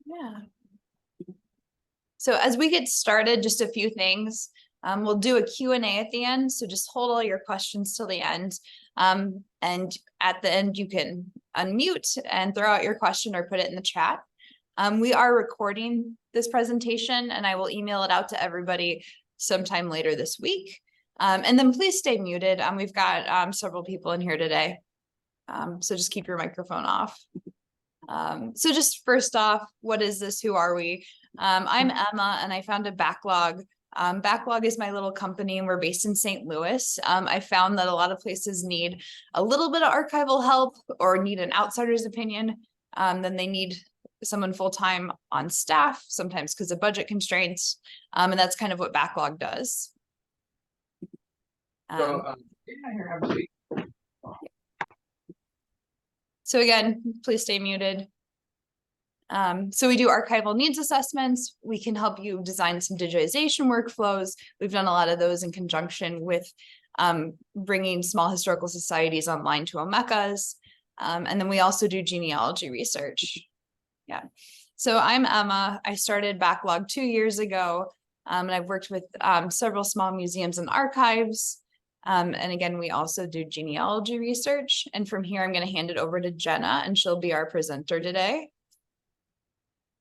Yeah. So as we get started, just a few things. We'll do a Q&A at the end, so just hold all your questions till the end. And at the end, you can unmute and throw out your question or put it in the chat. We are recording this presentation, and I will email it out to everybody sometime later this week. And then please stay muted. We've got several people in here today, so just keep your microphone off. So just first off, what is this? Who are we? I'm Emma, and I founded Backlog. Backlog is my little company, and we're based in St. Louis. I found that a lot of places need a little bit of archival help or need an outsider's opinion. Then they need someone full-time on staff, sometimes because of budget constraints. And that's kind of what Backlog does. So again, please stay muted. So we do archival needs assessments. We can help you design some digitization workflows. We've done a lot of those in conjunction with bringing small historical societies online to OMECAs. And then we also do genealogy research. Yeah. So I'm Emma. I started Backlog 2 years ago, and I've worked with several small museums and archives. And again, we also do genealogy research. And from here, I'm going to hand it over to Jenna, and she'll be our presenter today.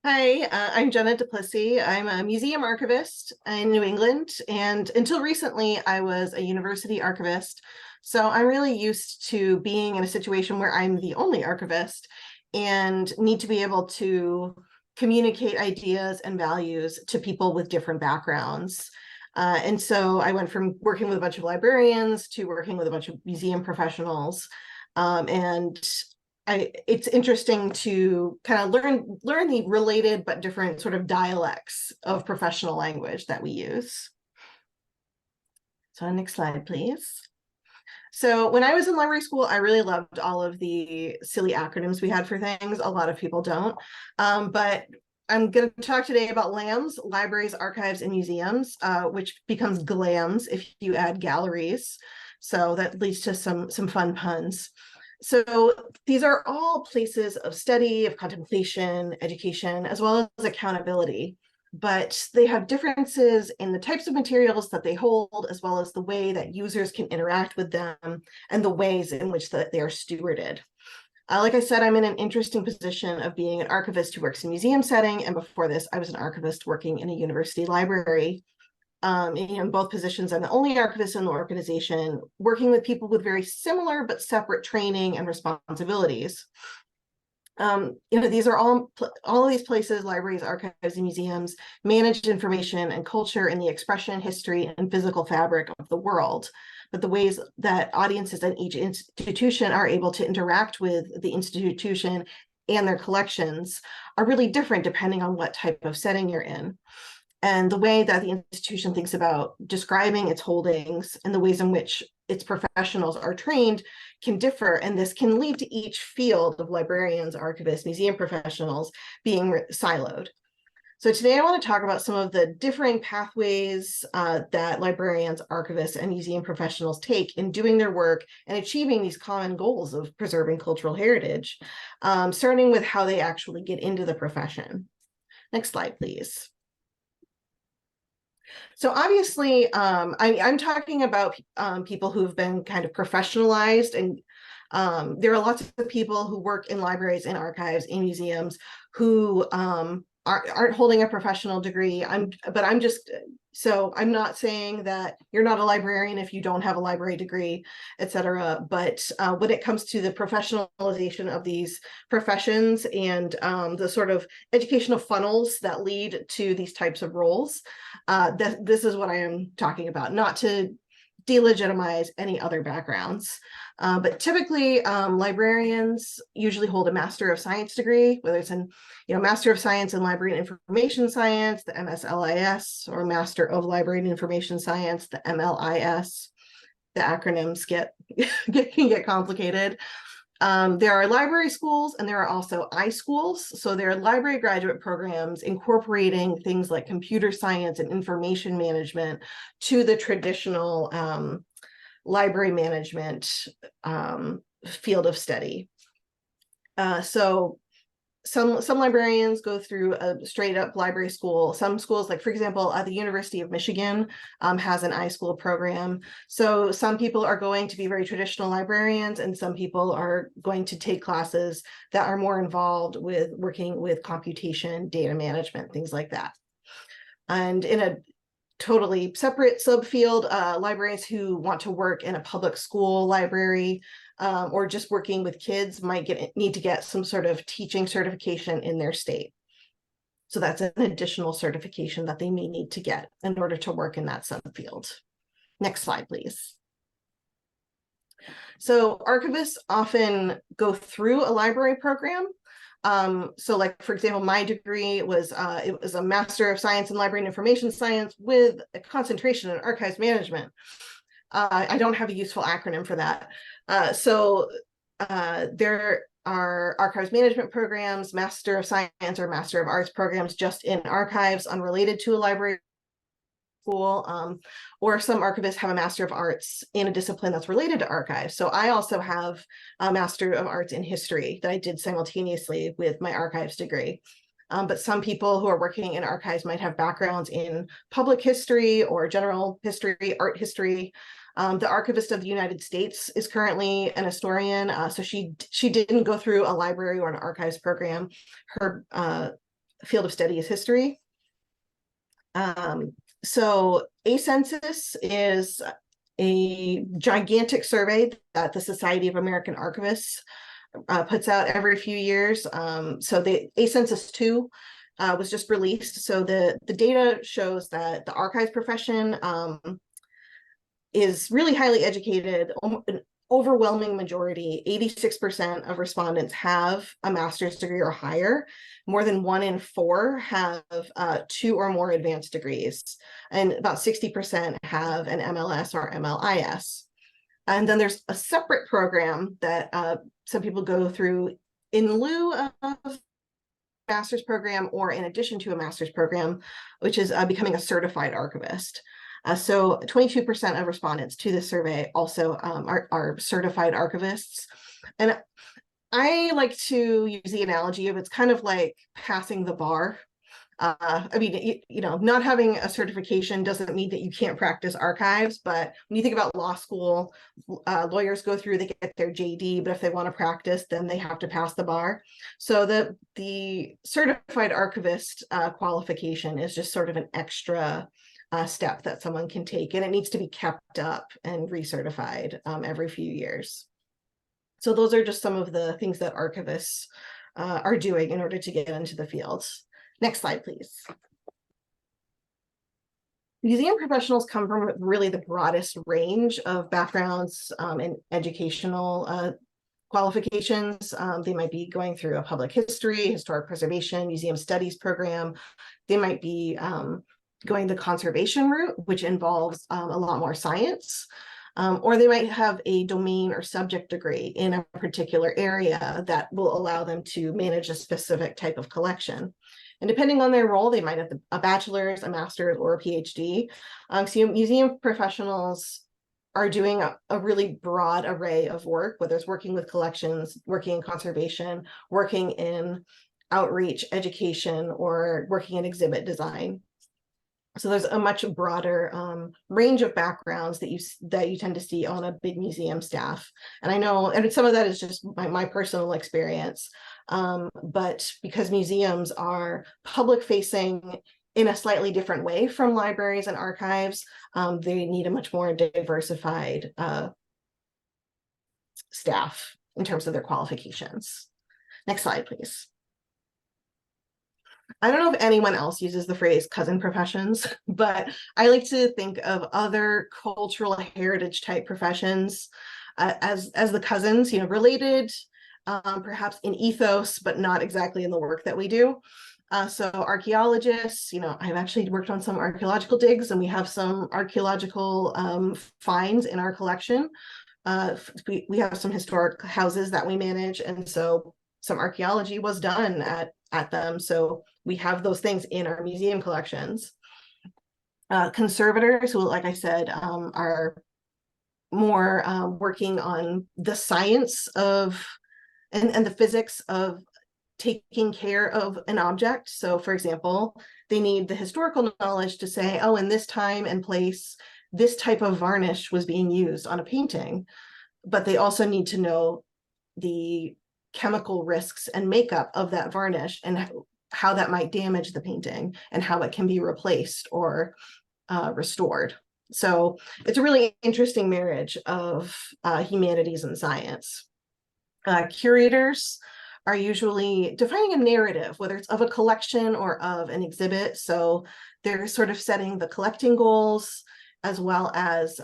Hi, I'm Jenna Duplessis. I'm a museum archivist in New England, and until recently, I was a university archivist. So I'm really used to being in a situation where I'm the only archivist and need to be able to communicate ideas and values to people with different backgrounds. And so I went from working with a bunch of librarians to working with a bunch of museum professionals. It's interesting to kind of learn the related but different sort of dialects of professional language that we use. So next slide, please. So when I was in library school, I really loved all of the silly acronyms we had for things. A lot of people don't. But I'm going to talk today about LAMs, libraries, archives, and museums, which becomes GLAMs if you add galleries. So that leads to some fun puns. So these are all places of study, of contemplation, education, as well as accountability. But they have differences in the types of materials that they hold, as well as the way that users can interact with them and the ways in which they are stewarded. Like I said, I'm in an interesting position of being an archivist who works in a museum setting. And before this, I was an archivist working in a university library. In both positions, I'm the only archivist in the organization, working with people with very similar but separate training and responsibilities. These are all of these places, libraries, archives, and museums, manage information and culture in the expression, history, and physical fabric of the world. But the ways that audiences at each institution are able to interact with the institution and their collections are really different depending on what type of setting you're in. And the way that the institution thinks about describing its holdings and the ways in which its professionals are trained can differ. And this can lead to each field of librarians, archivists, museum professionals being siloed. So today I want to talk about some of the differing pathways that librarians, archivists, and museum professionals take in doing their work and achieving these common goals of preserving cultural heritage, starting with how they actually get into the profession. Next slide, please. So obviously, I'm talking about people who've been kind of professionalized, and there are lots of people who work in libraries and archives and museums who aren't holding a professional degree. So I'm not saying that you're not a librarian if you don't have a library degree, et cetera. But when it comes to the professionalization of these professions and the sort of educational funnels that lead to these types of roles, this is what I am talking about, not to delegitimize any other backgrounds. But typically, librarians usually hold a Master of Science degree, whether it's in, Master of Science in Library and Information Science, the MSLIS, or Master of Library and Information Science, the MLIS. The acronyms can get complicated. There are library schools, and there are also iSchools. So there are library graduate programs incorporating things like computer science and information management to the traditional library management field of study. So some librarians go through a straight up library school. Some schools, like for example, the University of Michigan has an iSchool program. So some people are going to be very traditional librarians, and some people are going to take classes that are more involved with working with computation, data management, things like that. And in a totally separate subfield, librarians who want to work in a public school library or just working with kids might need to get some sort of teaching certification in their state. So that's an additional certification that they may need to get in order to work in that subfield. Next slide, please. So archivists often go through a library program. So like, for example, my degree was, it was a Master of Science in Library and Information Science with a concentration in archives management. I don't have a useful acronym for that. There are archives management programs, Master of Science or Master of Arts programs just in archives unrelated to a library school, or some archivists have a Master of Arts in a discipline that's related to archives. So I also have a Master of Arts in History that I did simultaneously with my archives degree. But some people who are working in archives might have backgrounds in public history or general history, art history. The Archivist of the United States is currently an historian, so she didn't go through a library or an archives program. Her field of study is history. So a census is a gigantic survey that the Society of American Archivists puts out every few years. So the A Census 2 was just released. So the data shows that the archives profession is really highly educated. An overwhelming majority, 86% of respondents have a master's degree or higher. More than 1 in 4 have 2 or more advanced degrees, and about 60% have an MLS or MLIS. And then there's a separate program that some people go through in lieu of master's program or in addition to a master's program, which is becoming a certified archivist. So 22% of respondents to this survey also are certified archivists. And I like to use the analogy of it's kind of like passing the bar. I mean, you know, not having a certification doesn't mean that you can't practice archives, but when you think about law school, lawyers go through, they get their JD, but if they want to practice, then they have to pass the bar. So the certified archivist qualification is just sort of an extra step that someone can take, and it needs to be kept up and recertified every few years. So those are just some of the things that archivists are doing in order to get into the field. Next slide, please. Museum professionals come from really the broadest range of backgrounds and educational qualifications. They might be going through a public history, historic preservation, museum studies program. They might be going the conservation route, which involves a lot more science. Or they might have a domain or subject degree in a particular area that will allow them to manage a specific type of collection. And depending on their role, they might have a bachelor's, a master's, or a PhD. So museum professionals are doing a really broad array of work, whether it's working with collections, working in conservation, working in outreach, education, or working in exhibit design. So there's a much broader range of backgrounds that you tend to see on a big museum staff. And I know, and some of that is just my personal experience, but because museums are public facing in a slightly different way from libraries and archives, they need a much more diversified staff in terms of their qualifications. Next slide, please. I don't know if anyone else uses the phrase cousin professions, but I like to think of other cultural heritage type professions as the cousins, you know, related, perhaps in ethos, but not exactly in the work that we do. So archaeologists, you know, I've actually worked on some archaeological digs, and we have some archaeological finds in our collection. We have some historic houses that we manage, and so some archaeology was done at them. So we have those things in our museum collections. Conservators, who, like I said, are more working on the science of and the physics of taking care of an object. So for example, they need the historical knowledge to say, oh, in this time and place, this type of varnish was being used on a painting, but they also need to know the chemical risks and makeup of that varnish and how that might damage the painting and how it can be replaced or restored. So it's a really interesting marriage of humanities and science. Curators are usually defining a narrative, whether it's of a collection or of an exhibit. So they're sort of setting the collecting goals, as well as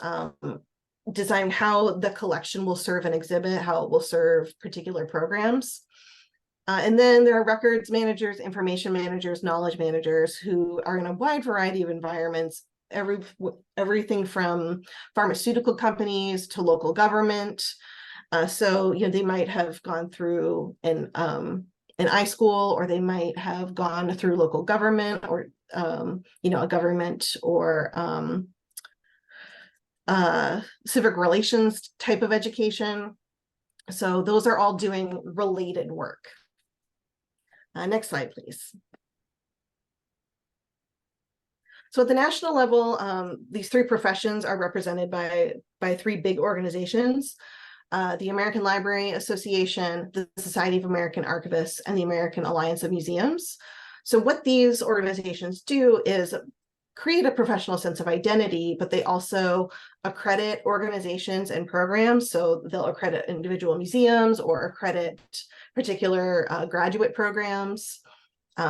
design how the collection will serve an exhibit, how it will serve particular programs. And then there are records managers, information managers, knowledge managers who are in a wide variety of environments, everything from pharmaceutical companies to local government. So, you know, they might have gone through an iSchool, or they might have gone through local government, or, you know, a government or civic relations type of education. So those are all doing related work. Next slide, please. So at the national level, these three professions are represented by three big organizations: the American Library Association, the Society of American Archivists, and the American Alliance of Museums. So what these organizations do is create a professional sense of identity, but they also accredit organizations and programs. So they'll accredit individual museums or accredit particular graduate programs.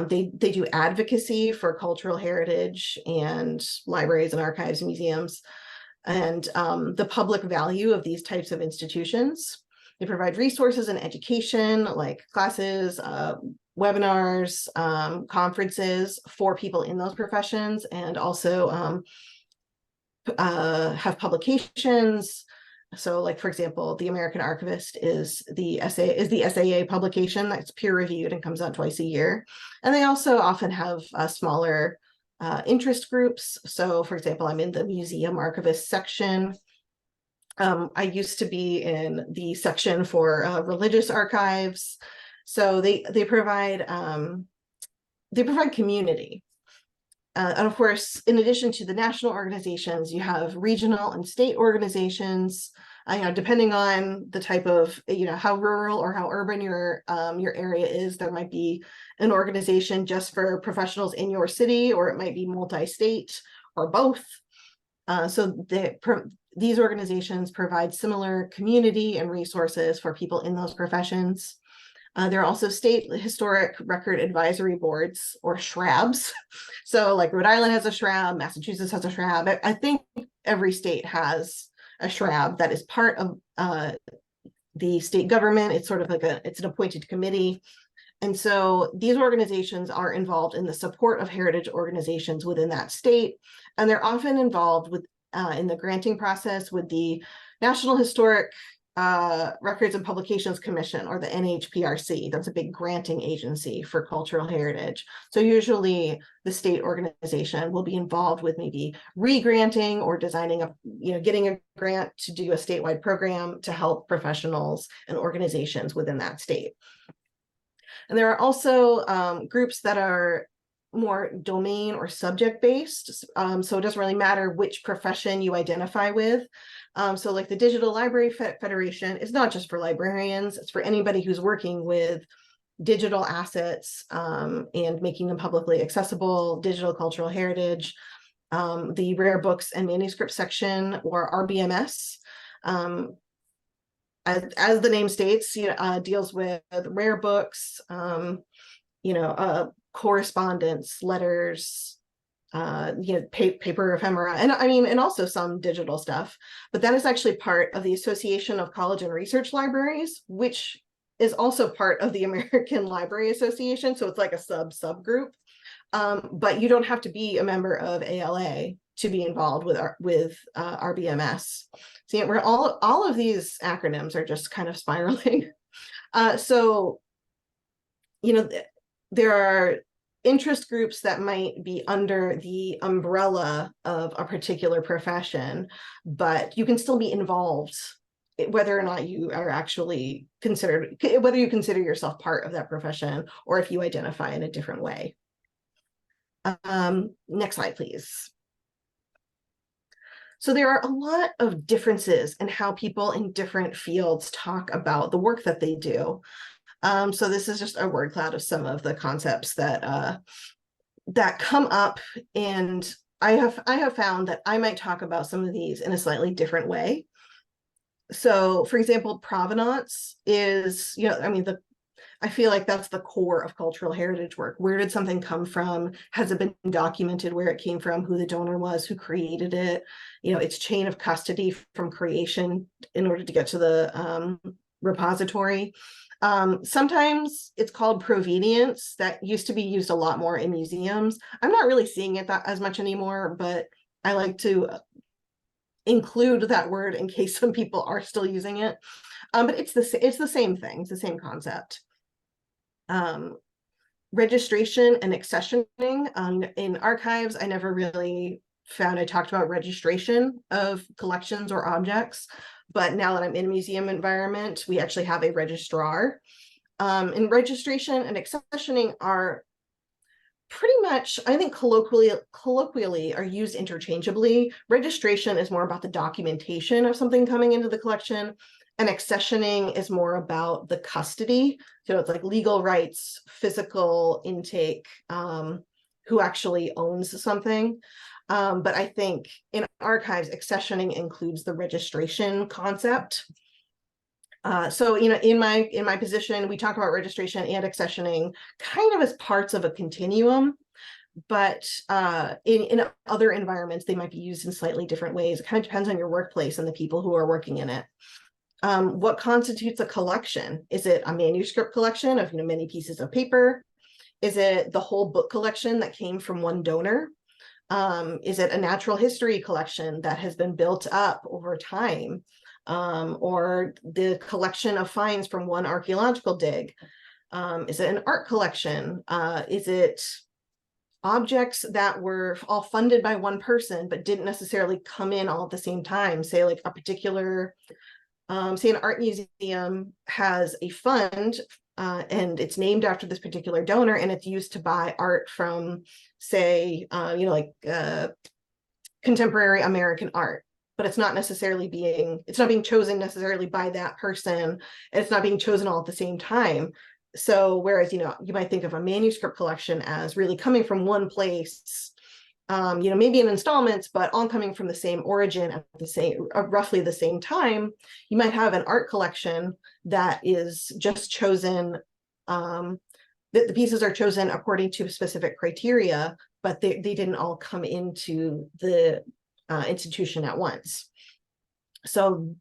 They do advocacy for cultural heritage and libraries and archives and museums, and the public value of these types of institutions. They provide resources and education like classes, webinars, conferences for people in those professions, and also have publications. So like, for example, the American Archivist is the SAA publication that's peer reviewed and comes out twice a year. And they also often have smaller interest groups. So for example, I'm in the museum archivist section. I used to be in the section for religious archives. So they provide community. And of course, in addition to the national organizations, you have regional and state organizations. You know, depending on the type of, you know, how rural or how urban your area is, there might be an organization just for professionals in your city, or it might be multi-state, or both. So these organizations provide similar community and resources for people in those professions. There are also state historic record advisory boards, or SHRABs. So like Rhode Island has a SHRAB, Massachusetts has a SHRAB. I think every state has a SHRAB that is part of the state government. It's sort of like it's an appointed committee. And so these organizations are involved in the support of heritage organizations within that state. And they're often involved with in the granting process with the National Historic Records and Publications Commission, or the NHPRC. That's a big granting agency for cultural heritage. So usually the state organization will be involved with maybe re-granting or designing a, you know, getting a grant to do a statewide program to help professionals and organizations within that state. And there are also groups that are more domain or subject based. So it doesn't really matter which profession you identify with. So like the Digital Library Federation is not just for librarians, it's for anybody who's working with digital assets and making them publicly accessible, digital cultural heritage. The Rare Books and Manuscript section, or RBMS, as the name states, deals with rare books, correspondence, letters, paper ephemera, and and also some digital stuff. But that is actually part of the Association of College and Research Libraries, which is also part of the American Library Association. So it's like a subgroup. But you don't have to be a member of ALA to be involved with RBMS. See, we're all of these acronyms are just kind of spiraling. There are interest groups that might be under the umbrella of a particular profession, but you can still be involved whether or not you are actually considered, whether you consider yourself part of that profession, or if you identify in a different way. Next slide, please. So there are a lot of differences in how people in different fields talk about the work that they do. So this is just a word cloud of some of the concepts that that come up, and I have found that I might talk about some of these in a slightly different way. So, for example, provenance is, I mean, I feel like that's the core of cultural heritage work. Where did something come from? Has it been documented where it came from, who the donor was, who created it? Its chain of custody from creation in order to get to the repository. Sometimes it's called provenience. That used to be used a lot more in museums. I'm not really seeing it that as much anymore, but I like to include that word in case some people are still using it. But it's the same thing. It's the same concept. Registration and accessioning. In archives, I never really found I talked about registration of collections or objects, but now that I'm in a museum environment, we actually have a registrar. And registration and accessioning are pretty much, I think, colloquially are used interchangeably. Registration is more about the documentation of something coming into the collection, and accessioning is more about the custody. So it's like legal rights, physical intake, who actually owns something. But I think in archives, accessioning includes the registration concept. So, in my position, we talk about registration and accessioning kind of as parts of a continuum, but in other environments, they might be used in slightly different ways. It kind of depends on your workplace and the people who are working in it. What constitutes a collection? Is it a manuscript collection of many pieces of paper? Is it the whole book collection that came from one donor? Is it a natural history collection that has been built up over time? Or the collection of finds from one archaeological dig? Is it an art collection? Is it objects that were all funded by one person but didn't necessarily come in all at the same time? Say like a particular, say an art museum has a fund and it's named after this particular donor, and it's used to buy art from, say, contemporary American art. But it's not being chosen necessarily by that person, and it's not being chosen all at the same time. So whereas, you might think of a manuscript collection as really coming from one place, maybe in installments, but all coming from the same origin at roughly the same time. You might have an art collection that is just chosen, the pieces are chosen according to specific criteria, but they didn't all come into the institution at once. So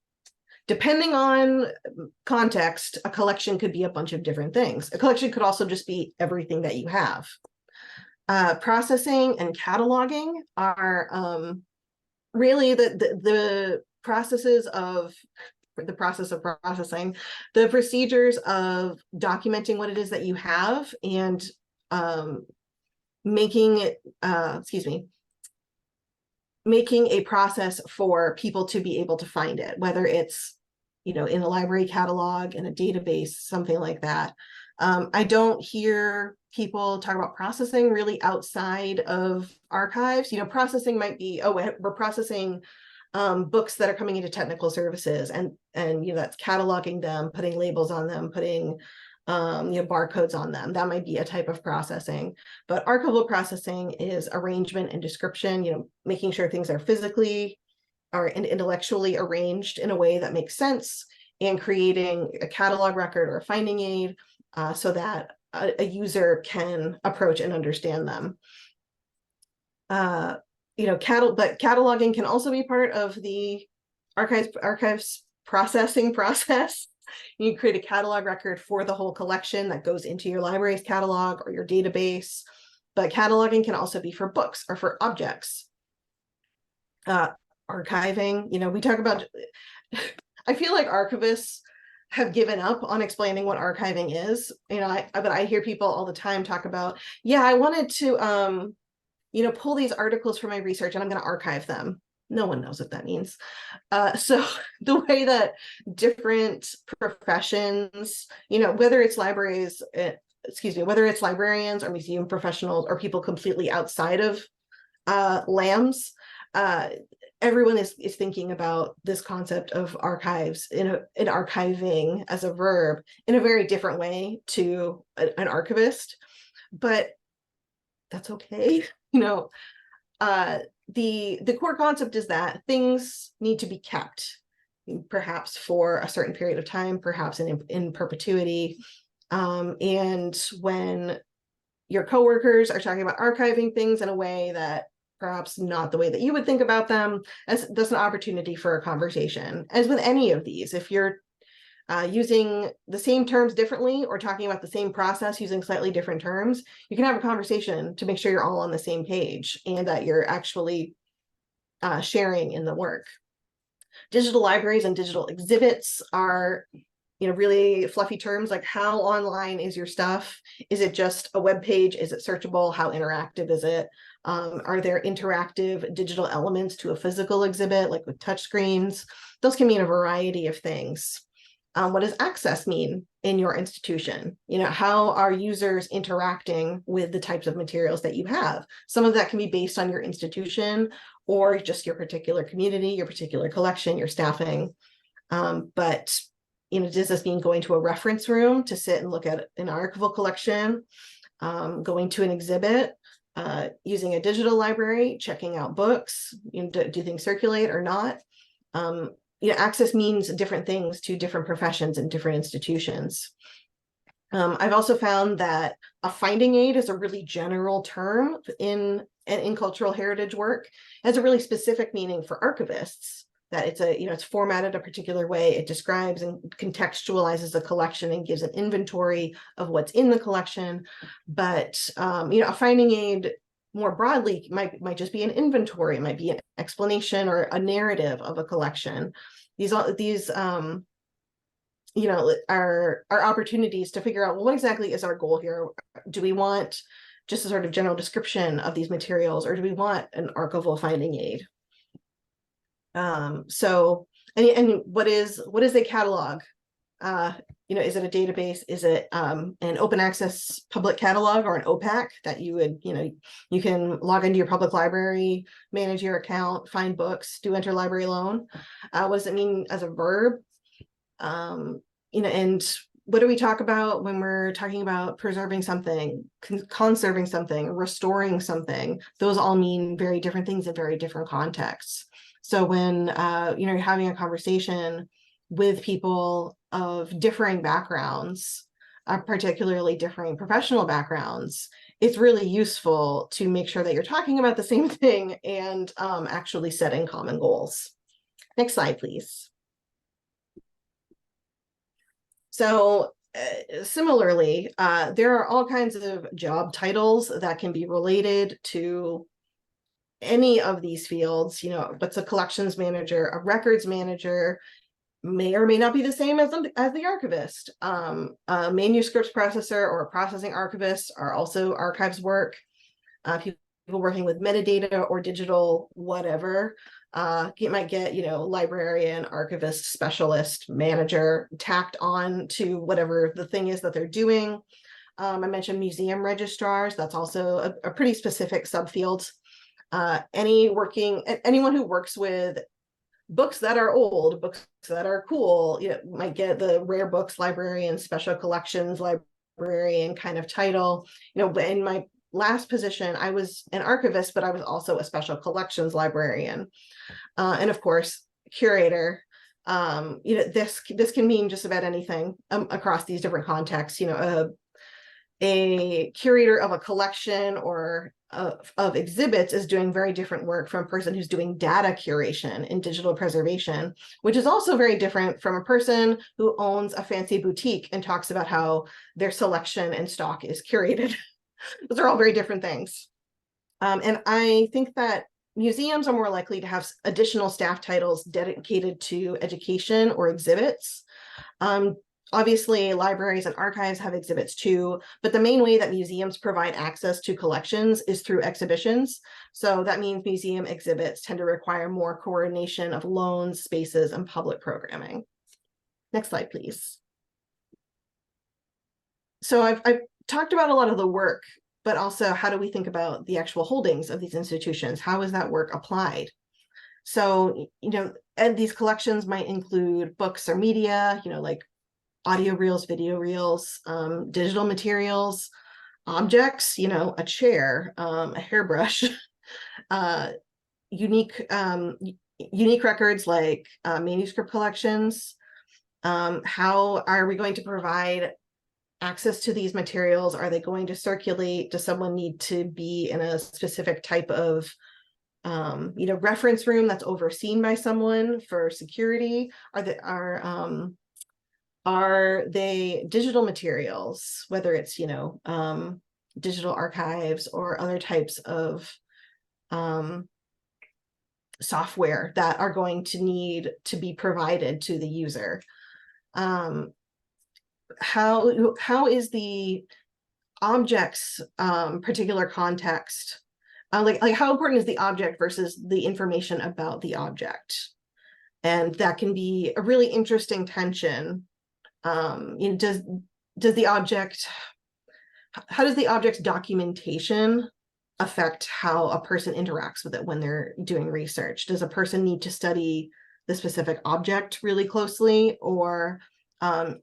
depending on context, a collection could be a bunch of different things. A collection could also just be everything that you have. Processing and cataloging are really the processes of the process of processing, the procedures of documenting what it is that you have, and making a process for people to be able to find it, whether it's in a library catalog, in a database, something like that. I don't hear people talk about processing really outside of archives. Processing might be, we're processing books that are coming into technical services, and that's cataloging them, putting labels on them, putting barcodes on them. That might be a type of processing. But archival processing is arrangement and description, making sure things are physically or intellectually arranged in a way that makes sense, and creating a catalog record or a finding aid so that a user can approach and understand them. But cataloging can also be part of the archives processing process. You create a catalog record for the whole collection that goes into your library's catalog or your database. But cataloging can also be for books or for objects. Archiving, we talk about, I feel like archivists have given up on explaining what archiving is. But I hear people all the time talk about, I wanted to, pull these articles for my research and I'm going to archive them. No one knows what that means. So the way that different professions, whether it's libraries, whether it's librarians or museum professionals or people completely outside of LAMs, everyone is thinking about this concept of archives in archiving as a verb in a very different way to an archivist, but that's okay. The core concept is that things need to be kept, perhaps for a certain period of time, perhaps in perpetuity. And when your coworkers are talking about archiving things in a way that perhaps not the way that you would think about them, that's an opportunity for a conversation. As with any of these, if you're using the same terms differently or talking about the same process using slightly different terms, you can have a conversation to make sure you're all on the same page and that you're actually sharing in the work. Digital libraries and digital exhibits are really fluffy terms, like how online is your stuff? Is it just a web page? Is it searchable? How interactive is it? Are there interactive digital elements to a physical exhibit, like with touch screens? Those can mean a variety of things. What does access mean in your institution? How are users interacting with the types of materials that you have? Some of that can be based on your institution or just your particular community, your particular collection, your staffing. But does this mean going to a reference room to sit and look at an archival collection, going to an exhibit, using a digital library, checking out books, do things circulate or not? Access means different things to different professions and different institutions. I've also found that a finding aid is a really general term in cultural heritage work. It has a really specific meaning for archivists, that it's formatted a particular way. It describes and contextualizes a collection and gives an inventory of what's in the collection. But a finding aid more broadly might just be an inventory. It might be an explanation or a narrative of a collection. These are opportunities to figure out, well, what exactly is our goal here? Do we want just a sort of general description of these materials, or do we want an archival finding aid? So what is a catalog? Is it a database? Is it an open access public catalog or an OPAC that you would, you can log into your public library, manage your account, find books, do interlibrary loan? What does it mean as a verb? And what do we talk about when we're talking about preserving something, conserving something, restoring something? Those all mean very different things in very different contexts. So when you're having a conversation with people of differing backgrounds, particularly differing professional backgrounds, it's really useful to make sure that you're talking about the same thing and actually setting common goals. Next slide, please. So similarly, there are all kinds of job titles that can be related to any of these fields. What's a collections manager? A records manager may or may not be the same as the archivist. A manuscripts processor or a processing archivist are also archives work. People working with metadata or digital whatever, you might get, librarian, archivist, specialist, manager tacked on to whatever the thing is that they're doing. I mentioned museum registrars. That's also a pretty specific subfield. Anyone who works with books that are old, books that are cool, might get the rare books librarian, special collections librarian kind of title. In my last position, I was an archivist, but I was also a special collections librarian. And of course, curator. This can mean just about anything across these different contexts. A curator of a collection or of exhibits is doing very different work from a person who's doing data curation in digital preservation, which is also very different from a person who owns a fancy boutique and talks about how their selection and stock is curated. Those are all very different things. And I think that museums are more likely to have additional staff titles dedicated to education or exhibits. Obviously, libraries and archives have exhibits too, but the main way that museums provide access to collections is through exhibitions. So that means museum exhibits tend to require more coordination of loans, spaces, and public programming. Next slide, please. So I've talked about a lot of the work, but also how do we think about the actual holdings of these institutions? How is that work applied? So, and these collections might include books or media, like audio reels, video reels, digital materials, objects, a chair, a hairbrush, unique records like manuscript collections. How are we going to provide access to these materials? Are they going to circulate? Does someone need to be in a specific type of reference room that's overseen by someone for security? Are they digital materials, whether it's digital archives or other types of software that are going to need to be provided to the user? How is the object's particular context, like how important is the object versus the information about the object? And that can be a really interesting tension. Does the object, how does the object's documentation affect how a person interacts with it when they're doing research? Does a person need to study the specific object really closely, or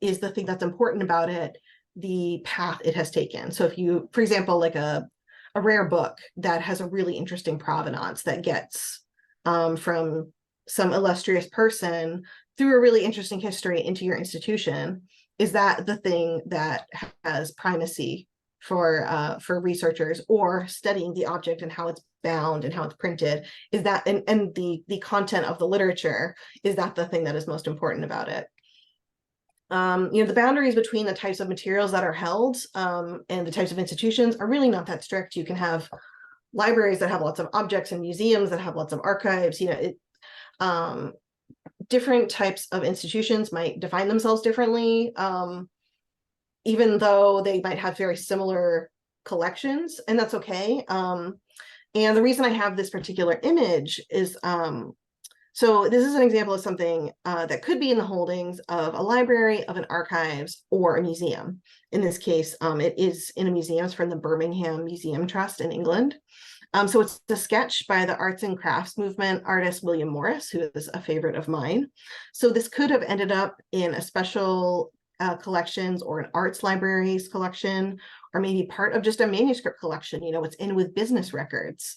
is the thing that's important about it the path it has taken? So if you, for example, like a rare book that has a really interesting provenance that gets from some illustrious person through a really interesting history into your institution, is that the thing that has primacy for researchers, or studying the object and how it's bound and how it's printed? Is that, and the content of the literature, is that the thing that is most important about it? The boundaries between the types of materials that are held and the types of institutions are really not that strict. You can have libraries that have lots of objects and museums that have lots of archives. Different types of institutions might define themselves differently, even though they might have very similar collections, and that's okay. And the reason I have this particular image is, so this is an example of something that could be in the holdings of a library, of an archives, or a museum. In this case, it is in a museum. It's from the Birmingham Museum Trust in England. So it's a sketch by the arts and crafts movement artist William Morris, who is a favorite of mine. So this could have ended up in a special collections or an arts libraries collection, or maybe part of just a manuscript collection, it's in with business records.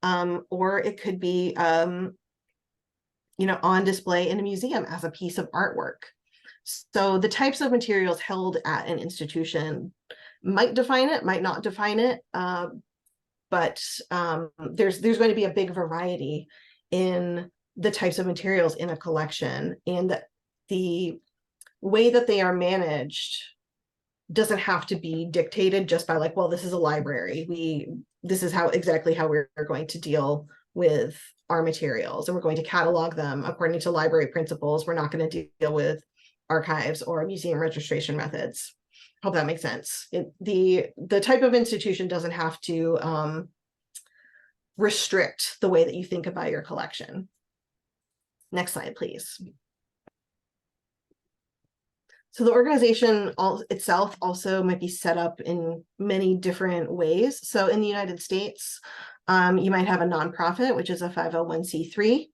Or it could be on display in a museum as a piece of artwork. So the types of materials held at an institution might define it, might not define it, but there's going to be a big variety in the types of materials in a collection, and the way that they are managed doesn't have to be dictated just by like, well, this is a library. This is exactly how we're going to deal with our materials, and we're going to catalog them according to library principles. We're not going to deal with archives or museum registration methods. Hope that makes sense. The type of institution doesn't have to restrict the way that you think about your collection. Next slide, please. So the organization itself also might be set up in many different ways. So in the United States, you might have a nonprofit, which is a 501c3.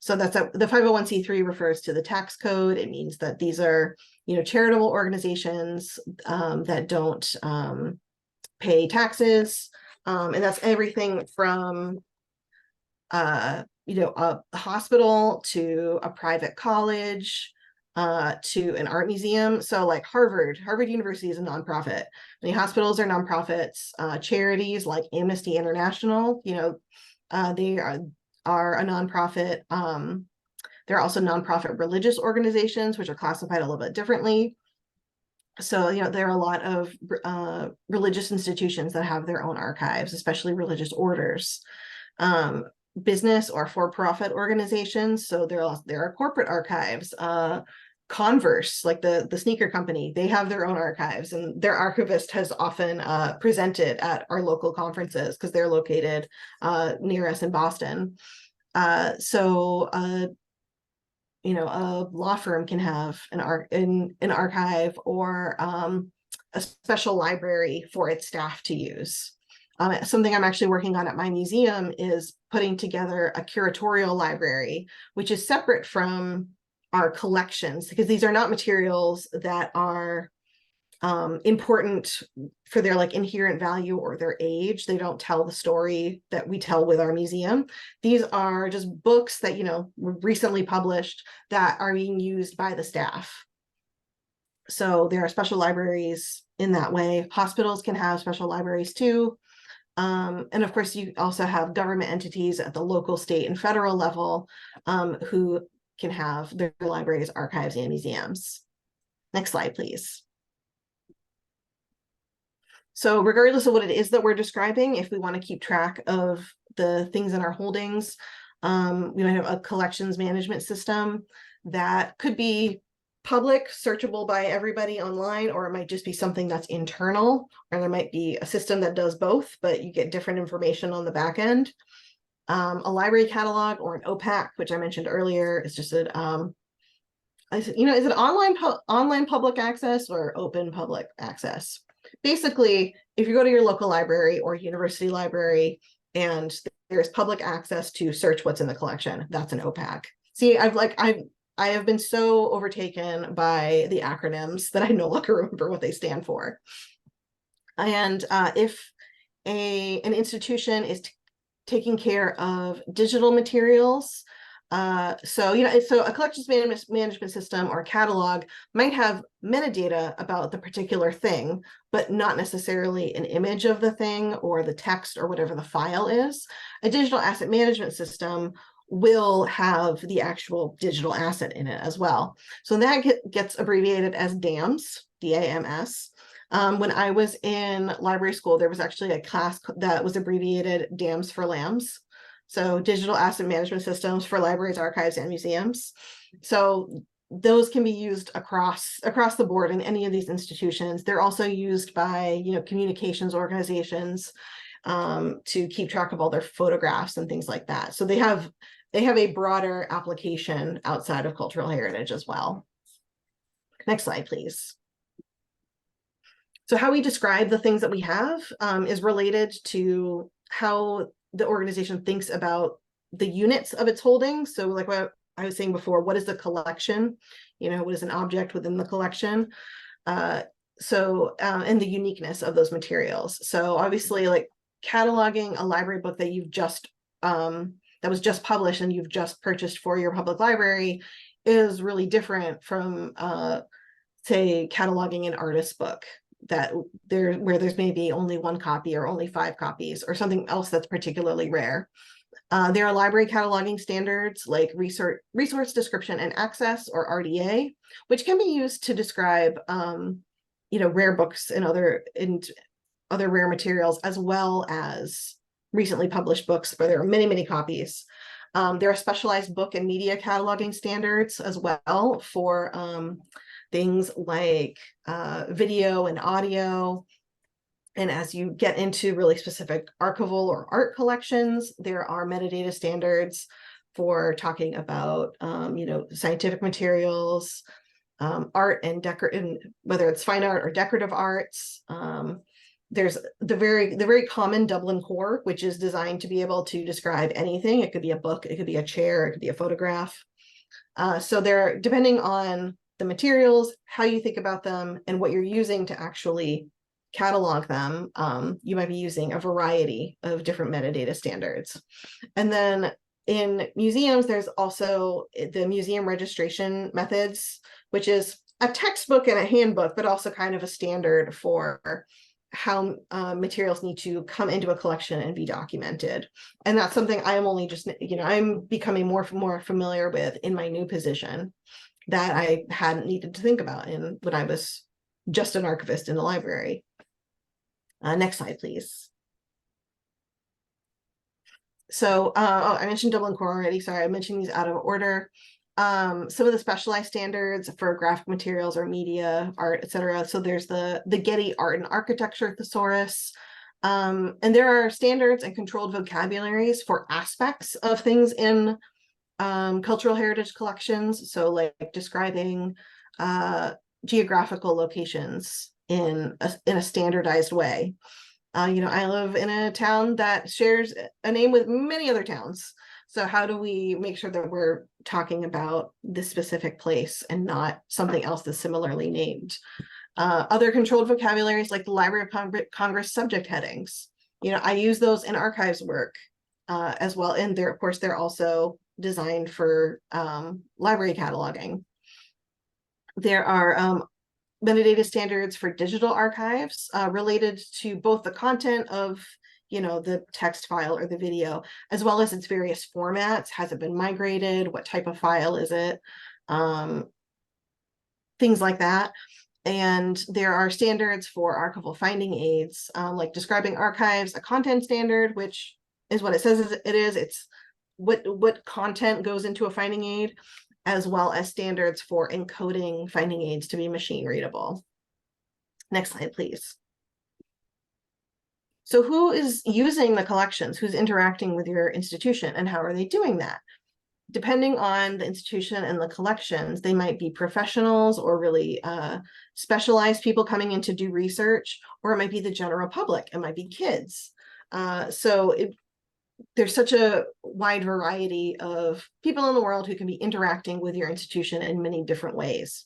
So the 501c3 refers to the tax code. It means that these are, charitable organizations that don't pay taxes, and that's everything from a hospital to a private college to an art museum. So like Harvard University is a nonprofit. Many hospitals are nonprofits. Charities like Amnesty International, they are a nonprofit. There are also nonprofit religious organizations, which are classified a little bit differently. So, there are a lot of religious institutions that have their own archives, especially religious orders. Business or for-profit organizations. So there are corporate archives, Converse, like the sneaker company, they have their own archives, and their archivist has often presented at our local conferences because they're located near us in Boston. You know, a law firm can have an archive, or a special library for its staff to use. Something I'm actually working on at my museum is putting together a curatorial library, which is separate from our collections, because these are not materials that are important for their like inherent value or their age. They don't tell the story that we tell with our museum. These are just books that, you know, were recently published that are being used by the staff. So there are special libraries in that way. Hospitals can have special libraries too. And of course, you also have government entities at the local, state, and federal level who can have their libraries, archives, and museums. Next slide, please. So regardless of what it is that we're describing, if we want to keep track of the things in our holdings, we might have a collections management system that could be public, searchable by everybody online, or it might just be something that's internal, or there might be a system that does both, but you get different information on the back end. A library catalog, or an OPAC, which I mentioned earlier, is just a is it online public access or open public access? Basically, if you go to your local library or university library and there's public access to search what's in the collection, that's an OPAC. See, I have been so overtaken by the acronyms that I no longer remember what they stand for. And if an institution is taking care of digital materials, so a collections management system or catalog might have metadata about the particular thing, but not necessarily an image of the thing or the text or whatever the file is. A digital asset management system will have the actual digital asset in it as well. So that gets abbreviated as DAMS, D-A-M-S. When I was in library school, there was actually a class that was abbreviated DAMS for LAMS. So digital asset management systems for libraries, archives, and museums. So those can be used across the board in any of these institutions. They're also used by, communications organizations to keep track of all their photographs and things like that. So they have a broader application outside of cultural heritage as well. Next slide, please. So how we describe the things that we have is related to how the organization thinks about the units of its holdings. So like what I was saying before, what is the collection? What is an object within the collection? And the uniqueness of those materials. So obviously, like cataloging a library book that you've just that was just published and you've just purchased for your public library is really different from say cataloging an artist's book where there's maybe only one copy or only 5 copies or something else that's particularly rare. There are library cataloging standards like resource description and access, or RDA, which can be used to describe rare books and other rare materials, as well as recently published books where there are many, many copies. There are specialized book and media cataloging standards as well for things like video and audio. And as you get into really specific archival or art collections, there are metadata standards for talking about, scientific materials, art and whether it's fine art or decorative arts. There's the very common Dublin core, which is designed to be able to describe anything. It could be a book, it could be a chair, it could be a photograph. So they're, depending on the materials, how you think about them, and what you're using to actually catalog them, you might be using a variety of different metadata standards. And then in museums, there's also the museum registration methods, which is a textbook and a handbook, but also kind of a standard for how materials need to come into a collection and be documented. And that's something I am only just, I'm becoming more familiar with in my new position that I hadn't needed to think about when I was just an archivist in the library. Next slide, please. So I mentioned Dublin Core already. Sorry, I mentioned these out of order. Some of the specialized standards for graphic materials or media, art, etc. So there's the Getty Art and Architecture Thesaurus. And there are standards and controlled vocabularies for aspects of things in cultural heritage collections. So like describing geographical locations in a standardized way. You know, I live in a town that shares a name with many other towns. So how do we make sure that we're talking about this specific place and not something else that's similarly named? Other controlled vocabularies like the Library of Congress subject headings. You know, I use those in archives work as well. And they're, of course, they're also designed for library cataloging. There are metadata standards for digital archives related to both the content of, you know, the text file or the video, as well as its various formats. Has it been migrated? What type of file is it? Things like that. And there are standards for archival finding aids, like describing archives, a content standard, which is what it says it is. It's what content goes into a finding aid, as well as standards for encoding finding aids to be machine readable. Next slide, please. So who is using the collections? Who's interacting with your institution, and how are they doing that? Depending on the institution and the collections, they might be professionals or really specialized people coming in to do research, or it might be the general public. It might be kids. There's such a wide variety of people in the world who can be interacting with your institution in many different ways.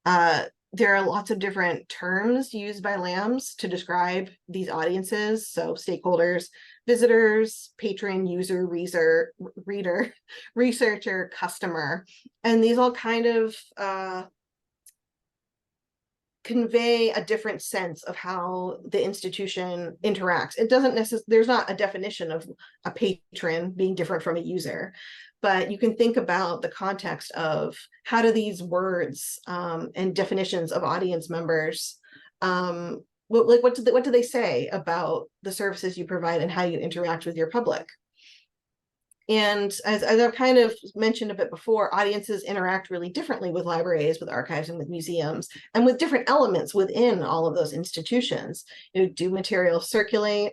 There are lots of different terms used by LAMs to describe these audiences. So stakeholders, visitors, patron, user, reader, researcher, customer. And these all kind of convey a different sense of how the institution interacts. It doesn't necessarily, there's not a definition of a patron being different from a user, but you can think about the context of how do these words and definitions of audience members, what do they say about the services you provide and how you interact with your public? And as I've kind of mentioned a bit before, audiences interact really differently with libraries, with archives, and with museums, and with different elements within all of those institutions. You know, do materials circulate?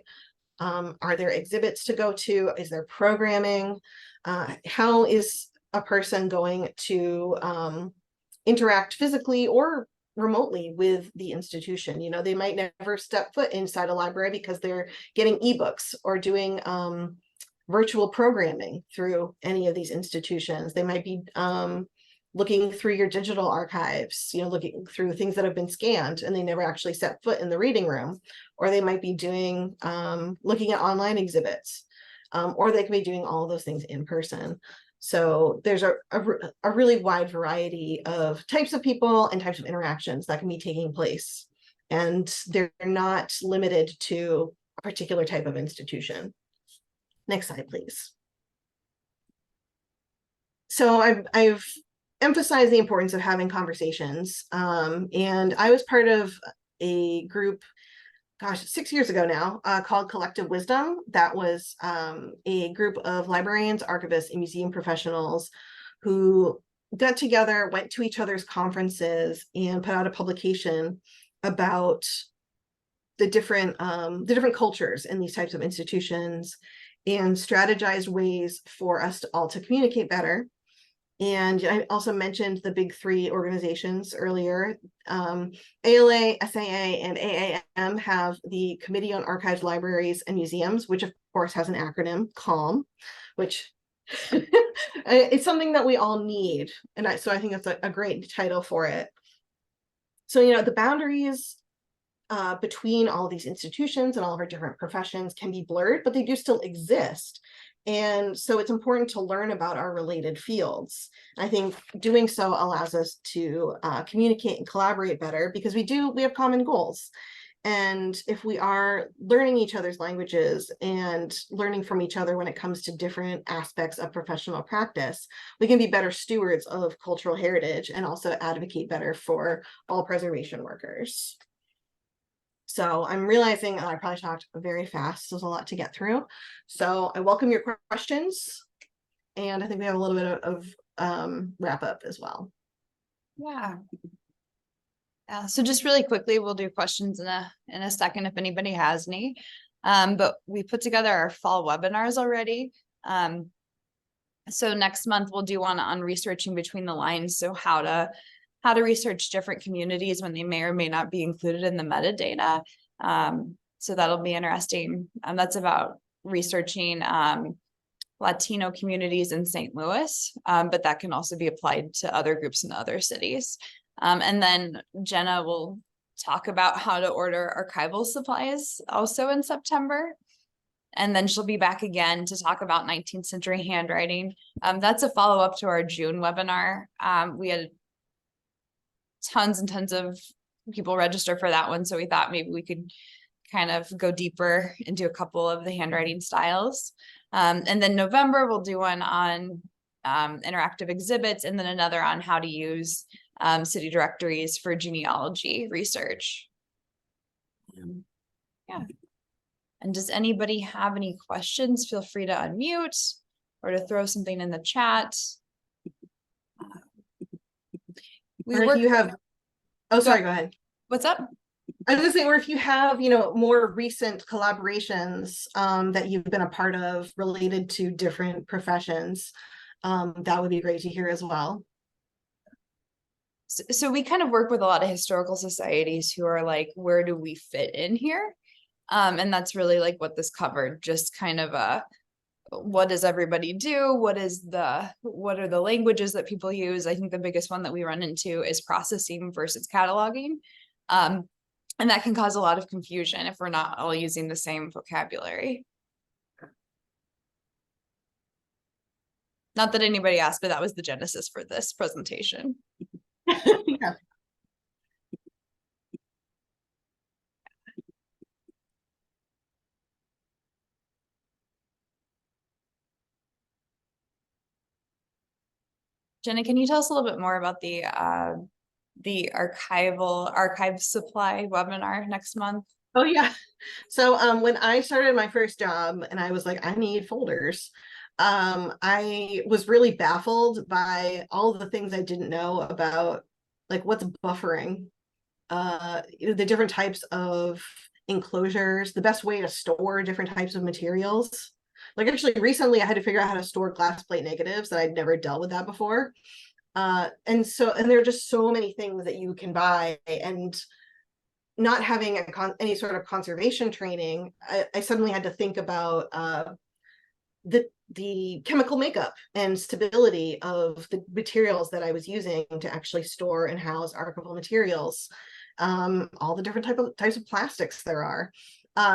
Are there exhibits to go to? Is there programming? How is a person going to interact physically or remotely with the institution? You know, they might never step foot inside a library because they're getting ebooks or doing virtual programming through any of these institutions. They might be looking through your digital archives, you know, looking through things that have been scanned and they never actually set foot in the reading room. Or they might be doing, looking at online exhibits, or they can be doing all of those things in person. So there's a really wide variety of types of people and types of interactions that can be taking place. And they're not limited to a particular type of institution. Next slide, please. So I've emphasized the importance of having conversations. And I was part of a group, gosh, 6 years ago now, called Collective Wisdom. That was a group of librarians, archivists, and museum professionals who got together, went to each other's conferences, and put out a publication about the different cultures in these types of institutions, and strategized ways for us all to communicate better. And I also mentioned the big three organizations earlier. ALA, SAA, and AAM have the Committee on Archives, Libraries, and Museums, which of course has an acronym, CALM, which it's something that we all need. And so I think that's a great title for it. So, you know, the boundaries between all these institutions and all of our different professions can be blurred, but they do still exist. And so it's important to learn about our related fields. I think doing so allows us to communicate and collaborate better, because we have common goals. And if we are learning each other's languages and learning from each other when it comes to different aspects of professional practice, we can be better stewards of cultural heritage and also advocate better for all preservation workers. So I'm realizing I probably talked very fast. There's a lot to get through. So I welcome your questions. And I think we have a little bit of wrap up as well. Yeah. Yeah, so just really quickly, we'll do questions in a second if anybody has any. But we put together our fall webinars already. So next month we'll do one on researching between the lines. So how to research different communities when they may or may not be included in the metadata. So that'll be interesting. That's about researching Latino communities in St. Louis, but that can also be applied to other groups in other cities. And then Jenna will talk about how to order archival supplies also in September. And then she'll be back again to talk about 19th century handwriting. That's a follow-up to our June webinar. We had tons and tons of people register for that one, so we thought maybe we could kind of go deeper into a couple of the handwriting styles. And then November, we'll do one on interactive exhibits, and then another on how to use city directories for genealogy research. Yeah. And does anybody have any questions? Feel free to unmute or to throw something in the chat. Or if you have, oh, sorry, go ahead. What's up? I was gonna say, or if you have, you know, more recent collaborations that you've been a part of related to different professions, that would be great to hear as well. So we kind of work with a lot of historical societies who are like, where do we fit in here? And that's really like what this covered, just kind of what does everybody do? What are the languages that people use? I think the biggest one that we run into is processing versus cataloging. And that can cause a lot of confusion if we're not all using the same vocabulary. Not that anybody asked, but that was the genesis for this presentation. Yeah. Jenna, can you tell us a little bit more about the archive supply webinar next month? Oh yeah. So when I started my first job and I was like, I need folders, I was really baffled by all the things I didn't know about, like what's buffering, you know, the different types of enclosures, the best way to store different types of materials. Like actually recently I had to figure out how to store glass plate negatives that I'd never dealt with that before. And there are just so many things that you can buy, and not having any sort of conservation training, I suddenly had to think about the chemical makeup and stability of the materials that I was using to actually store and house archival materials, all the different types of plastics there are.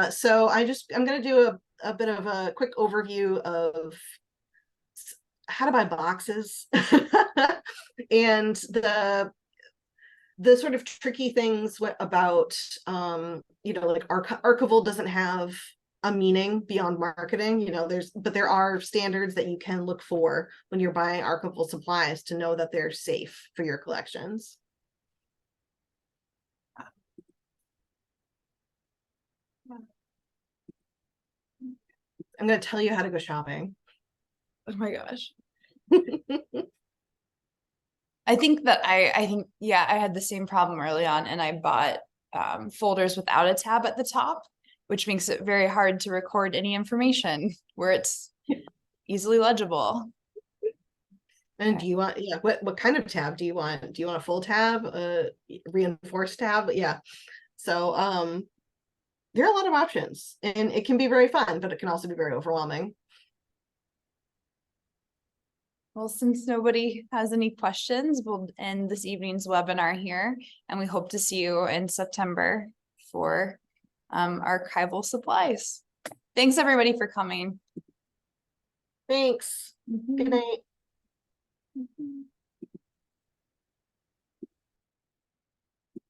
So I'm going to do a bit of a quick overview of how to buy boxes and the sort of tricky things about, you know, like archival doesn't have a meaning beyond marketing, you know, but there are standards that you can look for when you're buying archival supplies to know that they're safe for your collections. I'm going to tell you how to go shopping. Oh my gosh. I think yeah, I had the same problem early on, and I bought folders without a tab at the top, which makes it very hard to record any information where it's easily legible. And do you want, yeah, what kind of tab do you want? Do you want a full tab, a reinforced tab? Yeah. So there are a lot of options, and it can be very fun, but it can also be very overwhelming. Well, since nobody has any questions, we'll end this evening's webinar here, and we hope to see you in September for archival supplies. Thanks everybody for coming. Thanks. Good night.